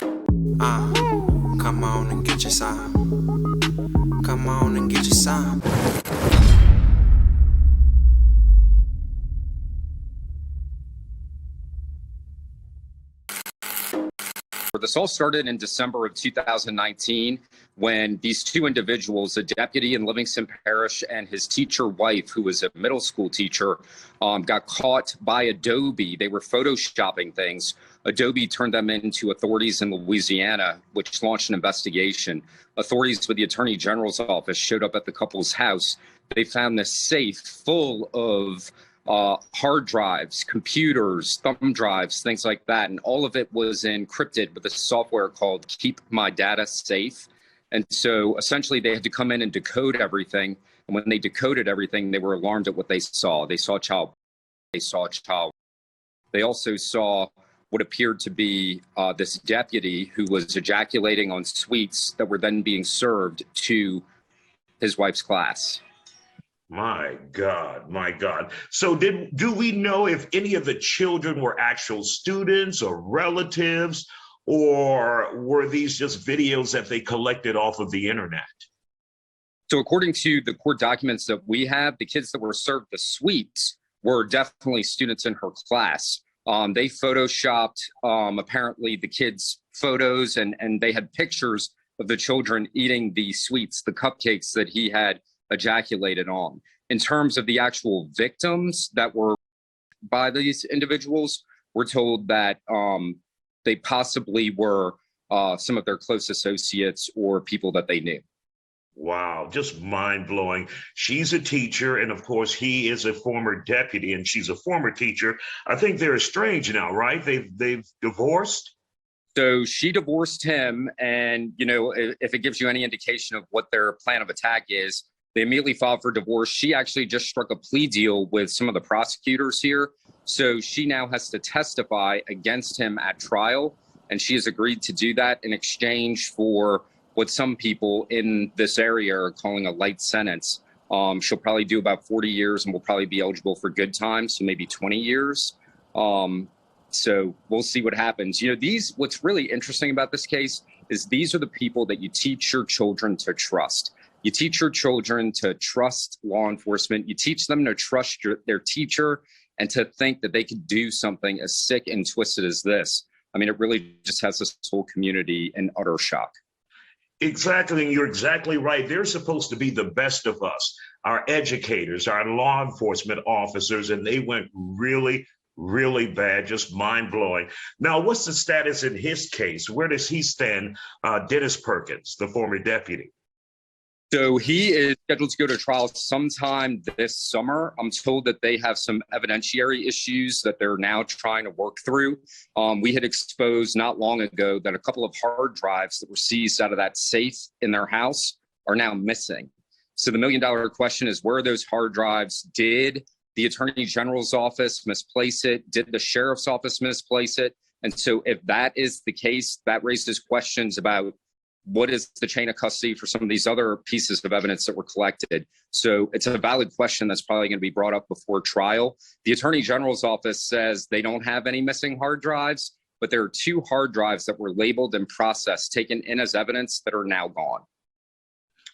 Uh, Come on and get your some. Come on and get your some. This all started in December of 2019 when these two individuals, a deputy in Livingston Parish and his teacher wife, who was a middle school teacher, got caught by Adobe. They were photoshopping things. Adobe turned them into authorities in Louisiana, which launched an investigation. Authorities with the Attorney General's office showed up at the couple's house. They found this safe full of hard drives, computers, thumb drives, things like that. And all of it was encrypted with a software called Keep My Data Safe. And so essentially they had to come in and decode everything. And when they decoded everything, they were alarmed at what they saw. They saw a child. They also saw what appeared to be this deputy who was ejaculating on sweets that were then being served to his wife's class. My God, my God. So do we know if any of the children were actual students or relatives, or were these just videos that they collected off of the internet? So according to the court documents that we have, the kids that were served the sweets were definitely students in her class. They photoshopped apparently the kids' photos, and they had pictures of the children eating the sweets, the cupcakes that he had ejaculated on. In terms of the actual victims that were by these individuals, we're told that they possibly were some of their close associates or people that they knew. Wow, just mind-blowing. She's a teacher, and of course, he is a former deputy, and she's a former teacher. I think they're estranged now, right? They've divorced? So she divorced him, and if it gives you any indication of what their plan of attack is, they immediately filed for divorce. She actually just struck a plea deal with some of the prosecutors here. So she now has to testify against him at trial. And she has agreed to do that in exchange for what some people in this area are calling a light sentence. She'll probably do about 40 years and will probably be eligible for good time, so maybe 20 years. So we'll see what happens. What's really interesting about this case is these are the people that you teach your children to trust. You teach your children to trust law enforcement. You teach them to trust their teacher and to think that they could do something as sick and twisted as this. I mean, it really just has this whole community in utter shock. Exactly, and you're exactly right. They're supposed to be the best of us, our educators, our law enforcement officers, and they went really, really bad, just mind-blowing. Now, what's the status in his case? Where does he stand, Dennis Perkins, the former deputy? So he is scheduled to go to trial sometime this summer. I'm told that they have some evidentiary issues that they're now trying to work through. We had exposed not long ago that a couple of hard drives that were seized out of that safe in their house are now missing. So the million-dollar question is, where are those hard drives? Did the Attorney General's office misplace it? Did the Sheriff's office misplace it? And so if that is the case, that raises questions about what is the chain of custody for some of these other pieces of evidence that were collected? So it's a valid question that's probably going to be brought up before trial. The Attorney General's office says they don't have any missing hard drives, but there are 2 hard drives that were labeled and processed, taken in as evidence, that are now gone.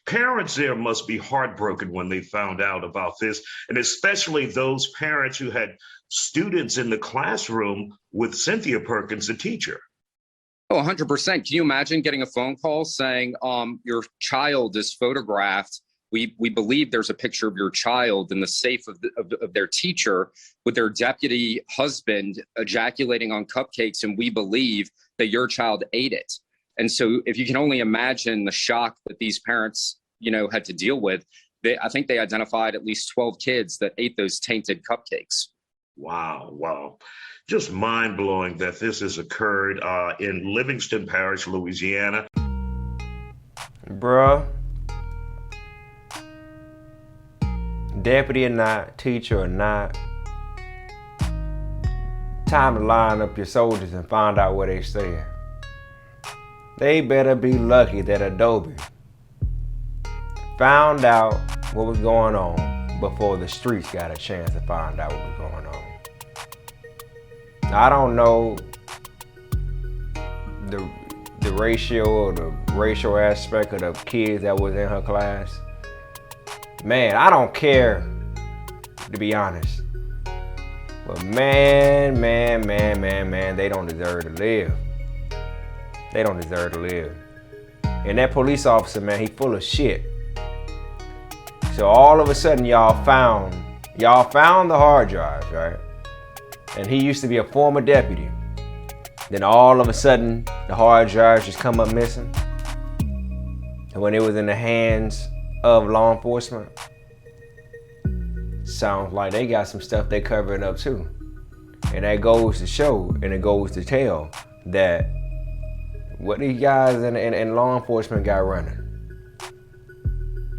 Parents there must be heartbroken when they found out about this, and especially those parents who had students in the classroom with Cynthia Perkins, the teacher. Oh, 100%. Can you imagine getting a phone call saying your child is photographed? We believe there's a picture of your child in the safe of their teacher with their deputy husband ejaculating on cupcakes, and we believe that your child ate it. And so if you can only imagine the shock that these parents, had to deal with, I think they identified at least 12 kids that ate those tainted cupcakes. Wow. Just mind-blowing that this has occurred in Livingston Parish, Louisiana. Bruh, deputy or not, teacher or not, time to line up your soldiers and find out what they said. They better be lucky that Adobe found out what was going on before the streets got a chance to find out what was going on. I don't know the ratio or the racial aspect of the kids that was in her class, man, I don't care, to be honest. But man, they don't deserve to live. They don't deserve to live. And that police officer, man, he full of shit. So all of a sudden, y'all found the hard drives, right? And he used to be a former deputy. Then all of a sudden, the hard drives just come up missing. And when it was in the hands of law enforcement, sounds like they got some stuff they covering up too. And that goes to show, and it goes to tell that what these guys in law enforcement got running.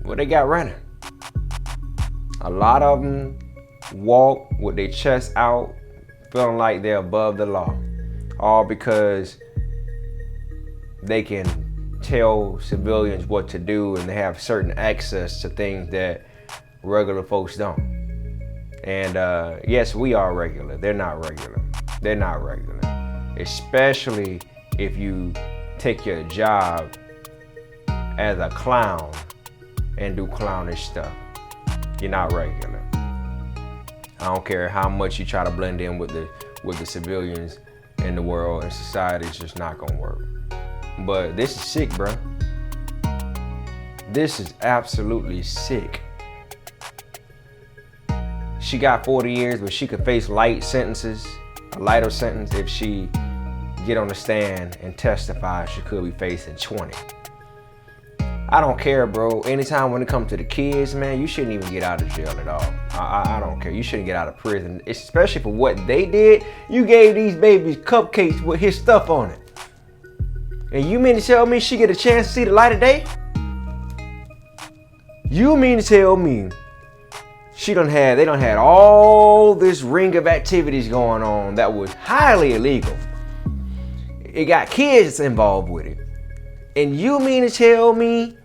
What they got running. A lot of them walk with their chest out, feeling like they're above the law. All because they can tell civilians what to do and they have certain access to things that regular folks don't. And yes, we are regular. They're not regular. They're not regular. Especially if you take your job as a clown and do clownish stuff. You're not regular. I don't care how much you try to blend in with the civilians in the world and society, it's just not gonna work. But this is sick, bro. This is absolutely sick. She got 40 years, but she could face lighter sentence if she get on the stand and testify. She could be facing 20. I don't care, bro. Anytime when it comes to the kids, man, you shouldn't even get out of jail at all. I don't care. You shouldn't get out of prison, especially for what they did. You gave these babies cupcakes with his stuff on it. And you mean to tell me she get a chance to see the light of day? You mean to tell me they done had all this ring of activities going on that was highly illegal. It got kids involved with it. And you mean to tell me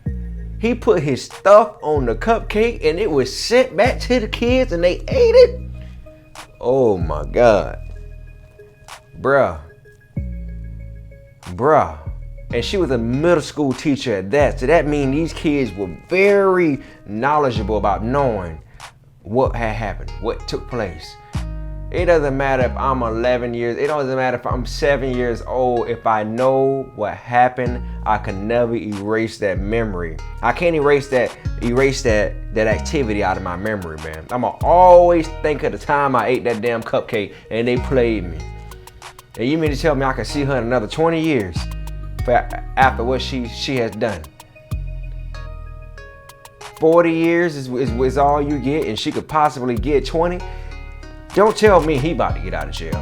he put his stuff on the cupcake and it was sent back to the kids and they ate it? Oh my God. Bruh. And she was a middle school teacher at that. So that means these kids were very knowledgeable about knowing what had happened, what took place. It doesn't matter if I'm 11 years, it doesn't matter if I'm 7 years old. If I know what happened, I can never erase that memory. I can't erase that activity out of my memory, man. I'ma always think of the time I ate that damn cupcake and they played me. And you mean to tell me I can see her in another 20 years after what she has done? 40 years is all you get and she could possibly get 20? Don't tell me he about to get out of jail.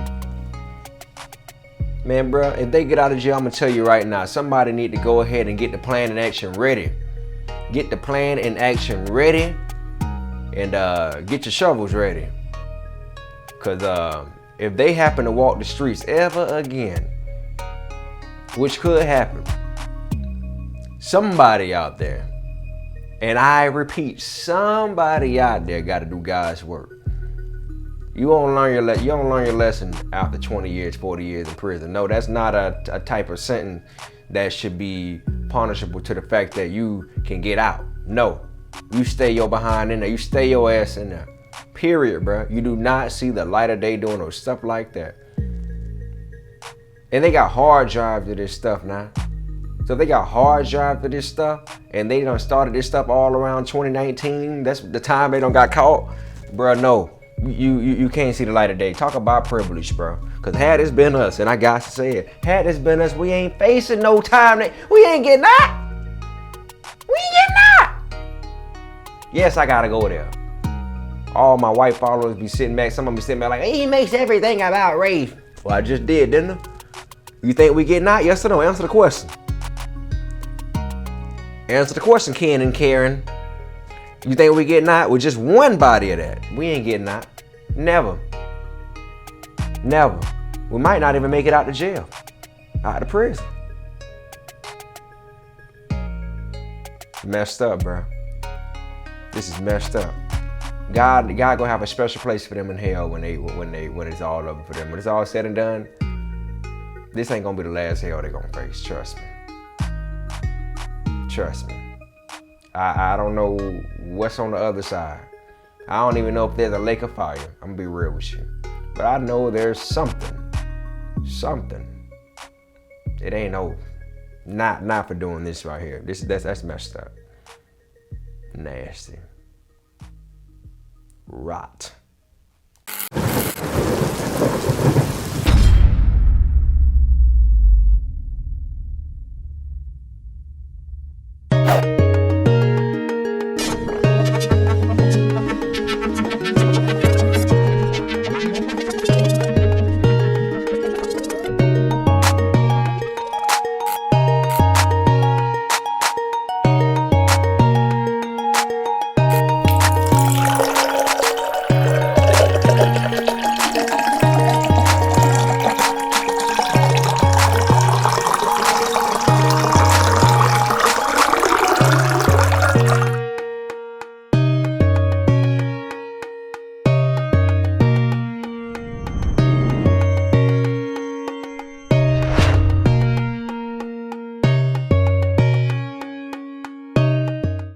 Man, bro, if they get out of jail, I'm gonna tell you right now, somebody need to go ahead and get the plan in action ready. Get the plan in action ready and get your shovels ready. Cause if they happen to walk the streets ever again, which could happen, somebody out there, and I repeat, somebody out there gotta do God's work. You don't learn your lesson after 20 years, 40 years in prison. No, that's not a type of sentence that should be punishable to the fact that you can get out. No, you stay your behind in there. You stay your ass in there. Period, bro. You do not see the light of day doing no stuff like that. And they got hard drives to this stuff now. So if they got hard drive to this stuff and they done started this stuff all around 2019, that's the time they done got caught, bro, no. You can't see the light of day. Talk about privilege, bro. Cause had this been us, and I got to say it, had this been us, we ain't facing no time. We ain't getting out. We ain't getting out. Yes, I gotta go there. All my white followers be sitting back. Some of them be sitting back like, he makes everything about race. Well, I just did, didn't I? You think we getting out? Yes or no? Answer the question. Answer the question, Ken and Karen. You think we getting out with just one body of that? We ain't getting out. Never. Never. We might not even make it out to jail. Out of prison. Messed up, bro. This is messed up. God gonna have a special place for them in hell when it's all over for them. When it's all said and done, This ain't gonna be the last hell they're gonna face, trust me. Trust me. I don't know what's on the other side. I don't even know if there's a lake of fire. I'm gonna be real with you. But I know there's something. Something. It ain't over. Not for doing this right here. That's messed up. Nasty. Rot.